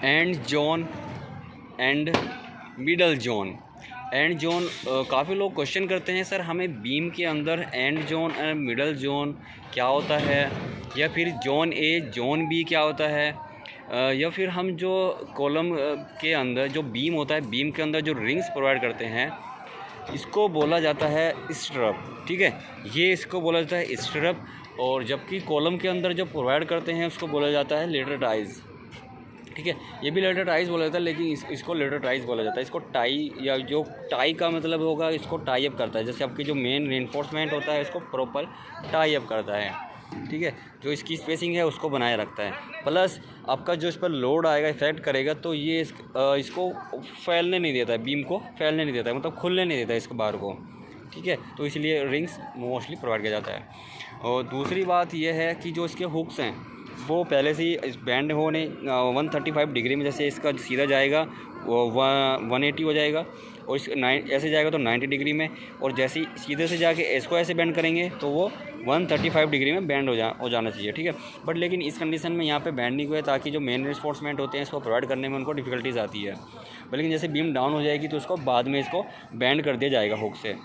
And zone and middle zone. And zone काफ़ी लोग question करते हैं, सर हमें बीम के अंदर and zone and middle zone क्या होता है, या फिर जोन ए जोन बी क्या होता है, या फिर हम जो कॉलम के अंदर जो बीम होता है, बीम के अंदर जो रिंग्स प्रोवाइड करते हैं, इसको बोला जाता है स्टरप। ठीक है, ये इसको बोला जाता है स्टरप। और जबकि कॉलम के अंदर जो प्रोवाइड करते हैं उसको बोला जाता है लेटर टाइज। ठीक है, ये भी लेटर टाइज बोला जाता है, लेकिन इसको लेटर टाइज बोला जाता है। इसको टाई, या जो टाई का मतलब होगा, इसको टाई अप करता है। जैसे आपकी जो मेन रेनफोर्समेंट होता है, इसको प्रॉपर टाई अप करता है। ठीक है, जो इसकी स्पेसिंग है उसको बनाए रखता है। प्लस आपका जो इस पर लोड आएगा, इफेक्ट करेगा, तो ये इसको फैलने नहीं देता है, बीम को फैलने नहीं देता है, मतलब खुलने नहीं देता है इसके बाहर को। ठीक है, तो इसलिए रिंग्स मोस्टली प्रोवाइड किया जाता है। और दूसरी बात यह है कि जो इसके हुक्स हैं वो पहले से ही इस बैंड होने 135 डिग्री में, जैसे इसका सीधा जाएगा वो 180 हो जाएगा, और इस ऐसे जाएगा तो 90 डिग्री में, और जैसे ही सीधे से जाके इसको ऐसे बेंड करेंगे तो वो 135 डिग्री में बेंड हो जाना चाहिए। ठीक है, बट लेकिन इस कंडीशन में यहाँ पे बेंड नहीं हुआ, ताकि जो मेन रिइंफोर्समेंट होते हैं इसको प्रोवाइड करने में उनको डिफ़िकल्टीज़ आती है। लेकिन जैसे बीम डाउन हो जाएगी तो उसको बाद में इसको बेंड कर दिया जाएगा हुक से।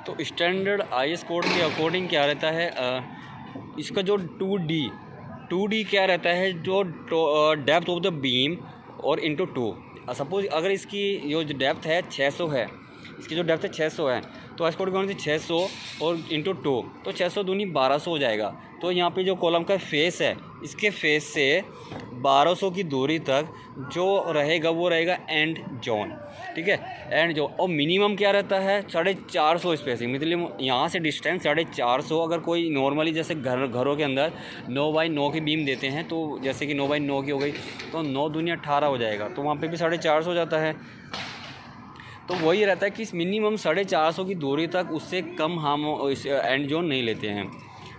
तो स्टैंडर्ड IS कोड के अकॉर्डिंग क्या रहता है, इसका जो 2D क्या रहता है, जो डेप्थ ऑफ द बीम और इंटू 2। सपोज अगर इसकी जो डेप्थ है 600 है, इसकी जो डेप्थ है 600 है, तो IS कोड कौन सी 600 और इंटू 2, तो 600 दूनी 1200 हो जाएगा। तो यहाँ पे जो कॉलम का फेस है, इसके फेस से 1200 की दूरी तक जो रहेगा वो रहेगा एंड जोन। ठीक है, एंड जो, और मिनिमम क्या रहता है 450 स्पेसिंग, मतलब यहाँ से डिस्टेंस 450। अगर कोई नॉर्मली जैसे घरों के अंदर 9x9 की बीम देते हैं, तो जैसे कि 9x9 की हो गई, तो 9 दूनी 18 हो जाएगा, तो वहाँ पे भी 450 हो जाता है। तो वही रहता है कि मिनिमम 450 की दूरी तक, उससे कम हम इस एंड जोन नहीं लेते हैं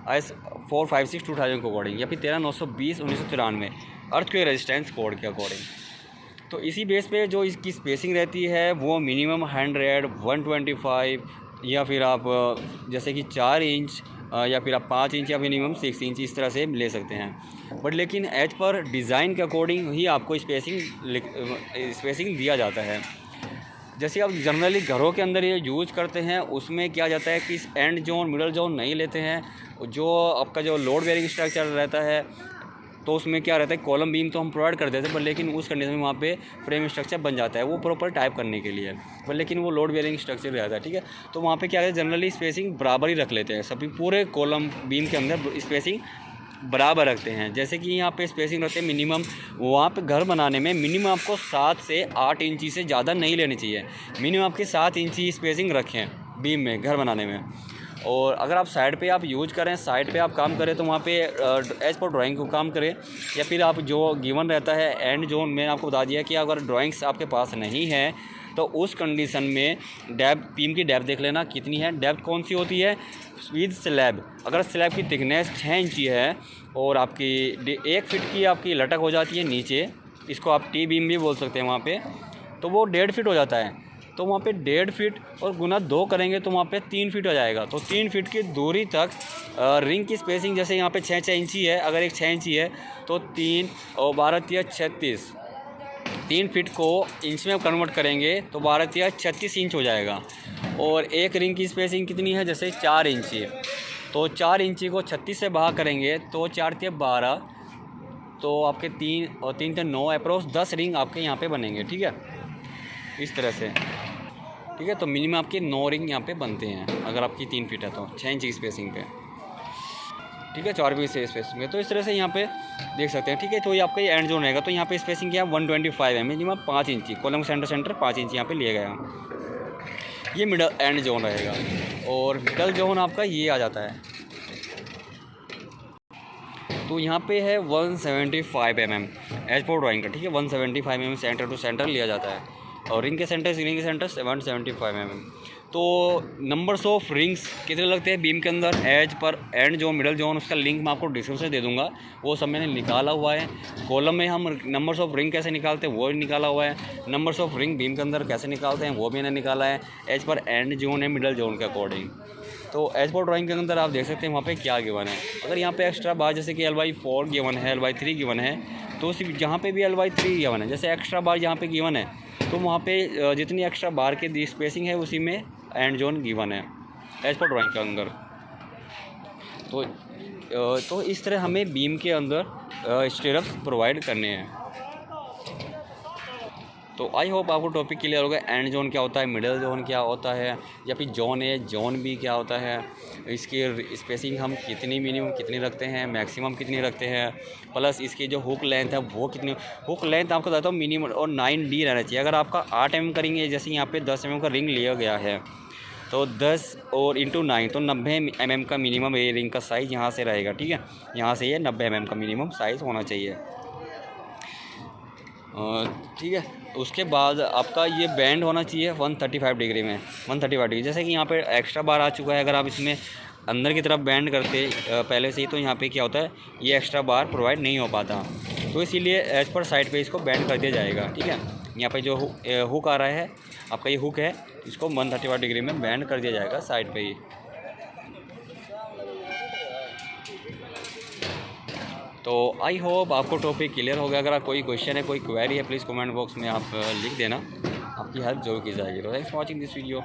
IS 456/2000 के अकॉर्डिंग, या फिर 13/920/1993 अर्थक्वेक रेजिस्टेंस कोड के अकॉर्डिंग। तो इसी बेस पे जो इसकी स्पेसिंग रहती है वो मिनिमम 100, 125, या फिर आप जैसे कि 4 इंच, या फिर आप 5 इंच, या मिनिमम 6 इंच, इस तरह से ले सकते हैं। बट लेकिन एज पर डिज़ाइन के अकॉर्डिंग ही आपको स्पेसिंग दिया जाता है। जैसे आप जनरली घरों के अंदर ये यूज़ करते हैं, उसमें क्या जाता है कि एंड जोन मिडल जोन नहीं लेते हैं। जो आपका जो लोड बेयरिंग स्ट्रक्चर रहता है, तो उसमें क्या रहता है, कॉलम बीम तो हम प्रोवाइड कर देते हैं, पर लेकिन उस कंडीशन में वहाँ पे फ्रेम स्ट्रक्चर बन जाता है, वो प्रॉपर टाइप करने के लिए, पर लेकिन वो लोड बेयरिंग स्ट्रक्चर रहता है। ठीक है, तो वहाँ पे क्या है, जनरली स्पेसिंग बराबर ही रख लेते हैं, सभी पूरे कॉलम बीम के अंदर स्पेसिंग बराबर रखते हैं। जैसे कि यहाँ पे स्पेसिंग रखते हैं मिनिमम, वहाँ पे घर बनाने में मिनिमम आपको 7 से 8 इंची से ज़्यादा नहीं लेनी चाहिए। मिनिमम आपकी 7 इंची स्पेसिंग रखें बीम में, घर बनाने में। और अगर आप साइड पे आप यूज करें, साइड पे आप काम करें, तो वहाँ पे एज पर ड्राइंग को काम करें, या फिर आप जो गिवन रहता है एंड जोन में, आपको बता दिया कि अगर ड्राइंग्स आपके पास नहीं है तो उस कंडीशन में डेप्थ, बीम की डेप्थ देख लेना कितनी है। डेप्थ कौन सी होती है विद स्लैब, अगर स्लैब की थिकनेस 6 इंची है और आपकी 1 फीट की आपकी लटक हो जाती है नीचे, इसको आप टी बीम भी बोल सकते हैं वहाँ पे, तो वो 1.5 फीट हो जाता है। तो वहाँ पे 1.5 फीट और गुना 2 करेंगे तो वहाँ पे 3 फीट हो जाएगा। तो 3 फीट की दूरी तक रिंग की स्पेसिंग, जैसे यहाँ पे 6 इंची है, अगर एक 6 इंची है तो 3 और 12 × 36, 3 फीट को इंच में कन्वर्ट करेंगे तो 12 × 36 इंच हो जाएगा। और एक रिंग की स्पेसिंग कितनी है, जैसे 4 इंची है, तो 4 इंची को 36 से भाग करेंगे तो 4 × 12, तो आपके 3 और 3 × 9 अप्रोक्स 10 रिंग आपके यहाँ पे बनेंगे। ठीक है, इस तरह से। ठीक है, तो मिनिमम आपके 9 रिंग यहाँ पे बनते हैं अगर आपकी 3 फीट है तो 6 इंच की स्पेसिंग पे। ठीक है, 4 फीट से स्पेसिंग में, तो इस तरह से यहाँ पे देख सकते हैं। ठीक है, तो ये आपका ये एंड जोन रहेगा, तो यहाँ पे स्पेसिंग क्या है 125 है, मिनिमम 5 इंची, कॉलम सेंटर 5 इंची यहाँ पे लिया गया। ये मिडल एंड जोन रहेगा, और मिडल जोन आपका ये आ जाता है, तो यहाँ पे है 175 mm एज पर ड्राइंग का। ठीक है, 175 mm सेंटर टू सेंटर लिया जाता है, और रिंग के सेंटर 175 mm। तो नंबर्स ऑफ रिंग्स कितने लगते हैं बीम के अंदर एज पर एंड जोन मिडल जोन, उसका लिंक मैं आपको डिस्क्रिप्शन दे दूंगा, वो सब मैंने निकाला हुआ है। कॉलम में हम नंबर्स ऑफ रिंग कैसे निकालते हैं वो निकाला हुआ है, नंबर्स ऑफ रिंग बीम के अंदर कैसे निकालते हैं वो भी मैंने निकाला है एज पर एंड जोन है मिडल जोन के अकॉर्डिंग। तो एज पर ड्राइंग के अंदर आप देख सकते हैं वहाँ पे क्या गिवन है। अगर यहाँ पे एक्स्ट्रा बात जैसे कि L/4 गिवन है, L/3 गिवन है, तो सिर्फ जहाँ पे भी L/3 गिवन है, जैसे एक्स्ट्रा बार यहाँ पे गिवन है तो वहाँ पे जितनी एक्स्ट्रा बार की स्पेसिंग है उसी में एंड जोन गिवन है एज पर ड्राइंग के अंदर। तो इस तरह हमें बीम के अंदर स्टेरअप्स प्रोवाइड करने हैं। तो आई होप आपको टॉपिक क्लियर होगा, एंड जोन क्या होता है, मिडल जोन क्या होता है, या फिर जोन ए जोन बी क्या होता है, इसकी स्पेसिंग हम कितनी मिनिमम कितनी रखते हैं, मैक्सिमम कितनी रखते हैं, प्लस इसकी जो हुक लेंथ है वो कितनी। हुक लेंथ आपको बताता हूँ मिनिमम और 9D रहना चाहिए। अगर आपका 8 mm करेंगे, जैसे यहाँ पे 10 mm का रिंग लिया गया है तो 10 और इंटू 9 तो 90 mm का मिनिमम ये रिंग का साइज़ यहाँ से रहेगा। ठीक है, यहाँ से ये 90 mm का मिनिमम साइज़ होना चाहिए। ठीक है, उसके बाद आपका ये बैंड होना चाहिए 135 डिग्री में, 135 डिग्री। जैसे कि यहाँ पे एक्स्ट्रा बार आ चुका है, अगर आप इसमें अंदर की तरफ बैंड करते पहले से ही तो यहाँ पे क्या होता है, ये एक्स्ट्रा बार प्रोवाइड नहीं हो पाता, तो इसीलिए एज पर साइड पे इसको बैंड कर दिया जाएगा। ठीक है, यहाँ पे जो हुक आ रहा है आपका, ये हुक है, इसको 135 डिग्री में बैंड कर दिया जाएगा साइड पे ही। तो आई होप आपको टॉपिक क्लियर हो गया। अगर आप कोई क्वेश्चन है, कोई क्वेरी है, प्लीज़ कमेंट बॉक्स में आप लिख देना, आपकी हेल्प जरूर की जाएगी। तो thanks for watching this video.